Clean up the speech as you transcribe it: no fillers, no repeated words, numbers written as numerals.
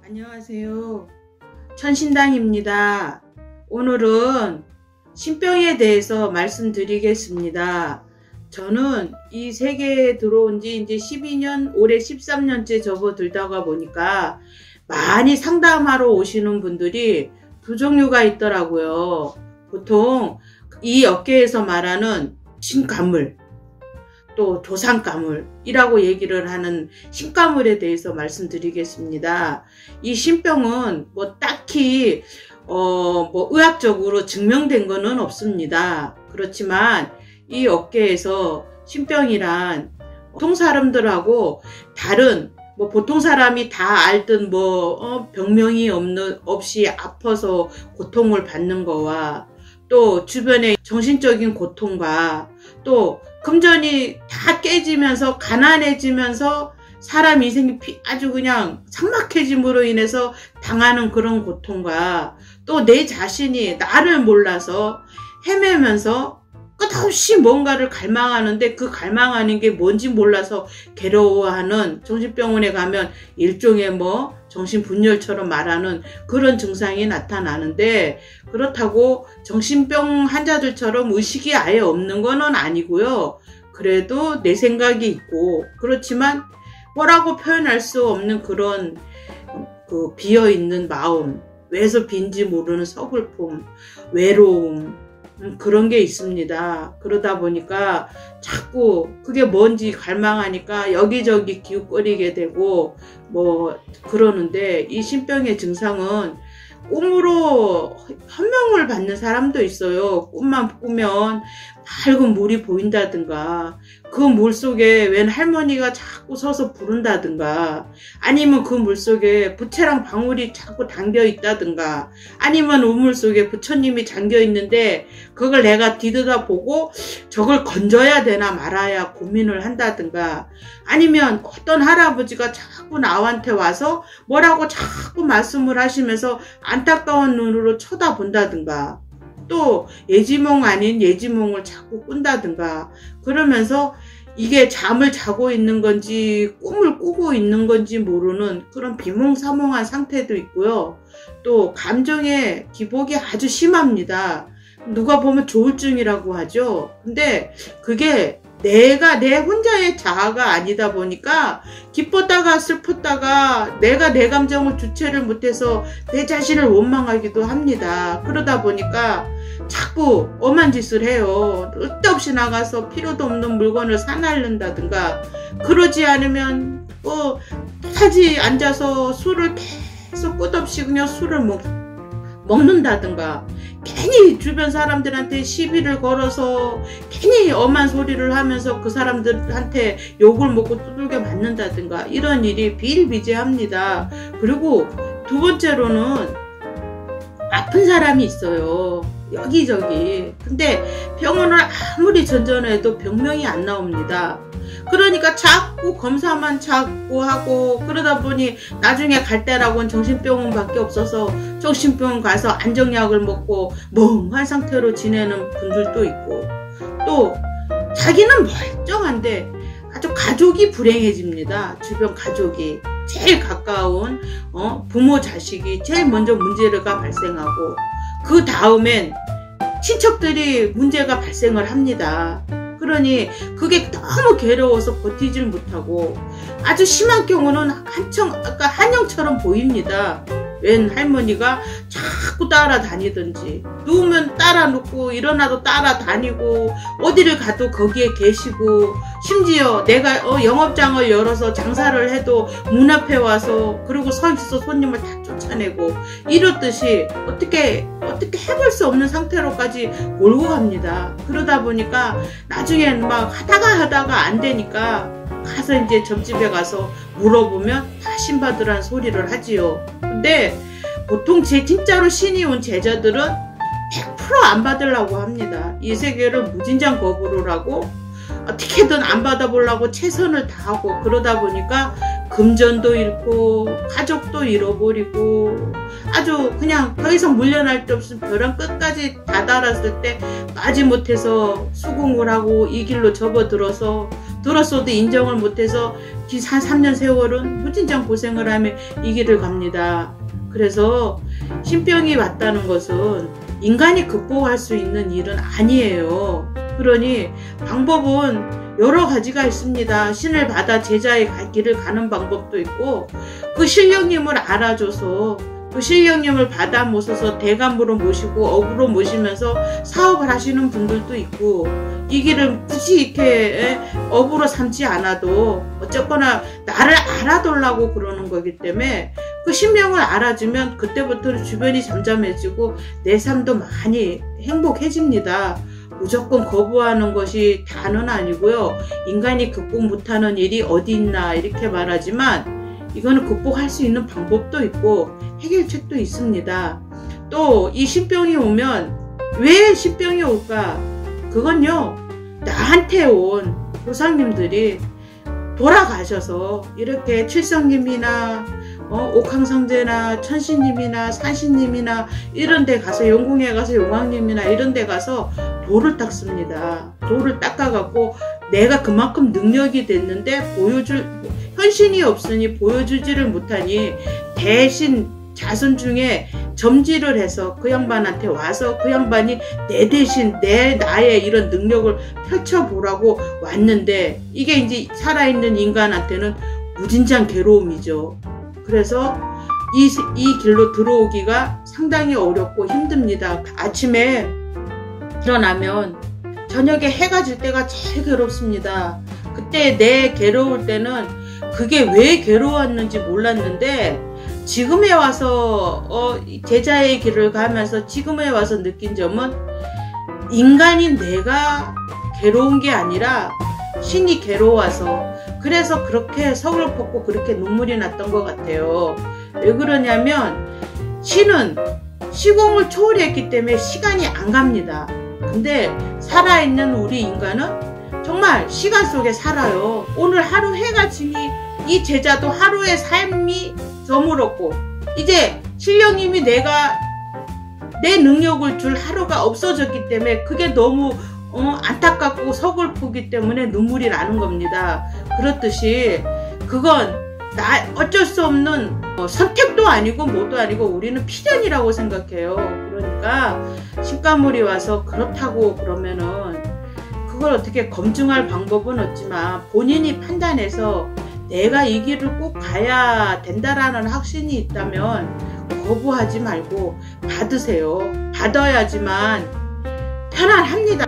안녕하세요. 천신당입니다. 오늘은 신병에 대해서 말씀드리겠습니다. 저는 이 세계에 들어온 지 이제 12년, 올해 13년째 접어들다가 보니까 많이 상담하러 오시는 분들이 두 종류가 있더라고요. 보통 이 업계에서 말하는 신가물, 또 조상가물이라고 얘기를 하는 신가물에 대해서 말씀드리겠습니다. 이 신병은 뭐 딱히 의학적으로 증명된 거는 없습니다. 그렇지만 이 업계에서 신병이란 보통 사람들하고 다른 보통 사람이 다 알던 병명이 없이 아파서 고통을 받는 거와 또 주변의 정신적인 고통과 또 금전이 다 깨지면서 가난해지면서 사람 인생이 아주 그냥 삭막해짐으로 인해서 당하는 그런 고통과 또 내 자신이 나를 몰라서 헤매면서 끝없이 뭔가를 갈망하는데 그 갈망하는 게 뭔지 몰라서 괴로워하는, 정신병원에 가면 일종의 정신분열처럼 말하는 그런 증상이 나타나는데, 그렇다고 정신병 환자들처럼 의식이 아예 없는 건 아니고요. 그래도 내 생각이 있고, 그렇지만 뭐라고 표현할 수 없는 그런 비어있는 마음, 왜서 빈지 모르는 서글픔, 외로움, 그런 게 있습니다. 그러다 보니까 자꾸 그게 뭔지 갈망하니까 여기저기 기웃거리게 되고 그러는데, 이 신병의 증상은 꿈으로 현명을 받는 사람도 있어요. 꿈만 꾸면 맑은 물이 보인다든가, 그 물 속에 웬 할머니가 자꾸 서서 부른다든가, 아니면 그 물 속에 부채랑 방울이 자꾸 담겨 있다든가, 아니면 우물 속에 부처님이 잠겨 있는데 그걸 내가 뒤돌아 보고 저걸 건져야 되나 말아야 고민을 한다든가, 아니면 어떤 할아버지가 자꾸 나한테 와서 뭐라고 자꾸 말씀을 하시면서 안타까운 눈으로 쳐다본다든가, 또 예지몽 아닌 예지몽을 자꾸 꾼다든가, 그러면서 이게 잠을 자고 있는 건지 꿈을 꾸고 있는 건지 모르는 그런 비몽사몽한 상태도 있고요. 또 감정의 기복이 아주 심합니다. 누가 보면 조울증이라고 하죠. 근데 그게 내 혼자의 자아가 아니다 보니까 기뻤다가 슬펐다가 내가 내 감정을 주체를 못해서 내 자신을 원망하기도 합니다. 그러다 보니까 자꾸 엄한 짓을 해요. 쓸데없이 나가서 필요도 없는 물건을 사나른다든가, 그러지 않으면 타지 앉아서 술을 계속 끝없이 그냥 술을 먹는다든가, 괜히 주변 사람들한테 시비를 걸어서 괜히 엄한 소리를 하면서 그 사람들한테 욕을 먹고 두들겨 맞는다든가, 이런 일이 비일비재합니다. 그리고 두 번째로는 아픈 사람이 있어요. 여기저기. 근데 병원을 아무리 전전해도 병명이 안 나옵니다. 그러니까 자꾸 검사만 자꾸 하고, 그러다 보니 나중에 갈 때라고는 정신병원밖에 없어서 정신병원 가서 안정약을 먹고 멍한 상태로 지내는 분들도 있고, 또 자기는 멀쩡한데 아주 가족이 불행해집니다. 주변 가족이, 제일 가까운 부모 자식이 제일 먼저 문제가 발생하고, 그 다음엔 친척들이 문제가 발생을 합니다. 그러니 그게 너무 괴로워서 버티질 못하고, 아주 심한 경우는 한영처럼 보입니다. 웬 할머니가 자꾸 따라다니든지, 누우면 따라 눕고 일어나도 따라다니고, 어디를 가도 거기에 계시고, 심지어 내가 영업장을 열어서 장사를 해도 문 앞에 와서, 그리고 서 있어서 손님을 다 쫓아내고, 이렇듯이 어떻게 해볼 수 없는 상태로까지 몰고 갑니다. 그러다 보니까 나중엔 하다가 안 되니까 가서 이제 점집에 가서 물어보면 다 신받으란 소리를 하지요. 근데 보통 진짜로 신이 온 제자들은 100% 안 받으려고 합니다. 이 세계를 무진장 거부를 하고 어떻게든 안 받아보려고 최선을 다하고, 그러다 보니까 금전도 잃고 가족도 잃어버리고 아주 그냥 더 이상 물려날 데 없은 벼랑 끝까지 다다랐을 때 마지못해서 수긍을 하고 이 길로 접어들어서 들었어도 인정을 못해서 한 3년 세월은 무진장 고생을 하며 이 길을 갑니다. 그래서 신병이 왔다는 것은 인간이 극복할 수 있는 일은 아니에요. 그러니 방법은 여러 가지가 있습니다. 신을 받아 제자의 길을 가는 방법도 있고, 그 신령님을 알아줘서 그 신령님을 받아 모셔서 대감으로 모시고 업으로 모시면서 사업을 하시는 분들도 있고, 이 길을 굳이 이렇게 업으로 삼지 않아도 어쨌거나 나를 알아달라고 그러는 거기 때문에 그 신명을 알아주면 그때부터는 주변이 잠잠해지고 내 삶도 많이 행복해집니다. 무조건 거부하는 것이 다는 아니고요. 인간이 극복 못하는 일이 어디 있나 이렇게 말하지만 이거는 극복할 수 있는 방법도 있고 해결책도 있습니다. 또 이 신병이 오면 왜 신병이 올까? 그건요, 나한테 온 조상님들이 돌아가셔서 이렇게 칠성님이나 옥황상제나 천신님이나 산신님이나 이런 데 가서 용궁에 가서 용왕님이나 이런 데 가서 돌을 닦습니다. 돌을 닦아갖고 내가 그만큼 능력이 됐는데 현신이 없으니 보여주지를 못하니 대신 자손 중에 점지를 해서 그 양반한테 와서 그 양반이 내 대신 나의 이런 능력을 펼쳐보라고 왔는데, 이게 이제 살아있는 인간한테는 무진장 괴로움이죠. 그래서 이 길로 들어오기가 상당히 어렵고 힘듭니다. 아침에 일어나면 저녁에 해가 질 때가 제일 괴롭습니다. 그때 내 괴로울 때는 그게 왜 괴로웠는지 몰랐는데, 지금에 와서 제자의 길을 가면서 지금에 와서 느낀 점은 인간인 내가 괴로운 게 아니라 신이 괴로워서, 그래서 그렇게 서글펐고 그렇게 눈물이 났던 것 같아요. 왜 그러냐면 신은 시공을 초월했기 때문에 시간이 안 갑니다. 근데 살아있는 우리 인간은 정말 시간 속에 살아요. 오늘 하루 해가 지니 이 제자도 하루의 삶이 저물었고, 이제 신령님이 내 능력을 줄 하루가 없어졌기 때문에 그게 너무 안타깝고 서글프기 때문에 눈물이 나는 겁니다. 그렇듯이 그건 어쩔 수 없는 선택도 아니고 뭐도 아니고 우리는 필연이라고 생각해요. 그러니까 신가물이 와서 그렇다고 그러면은 그걸 어떻게 검증할 방법은 없지만 본인이 판단해서 내가 이 길을 꼭 가야 된다라는 확신이 있다면 거부하지 말고 받으세요. 받아야지만 편안합니다.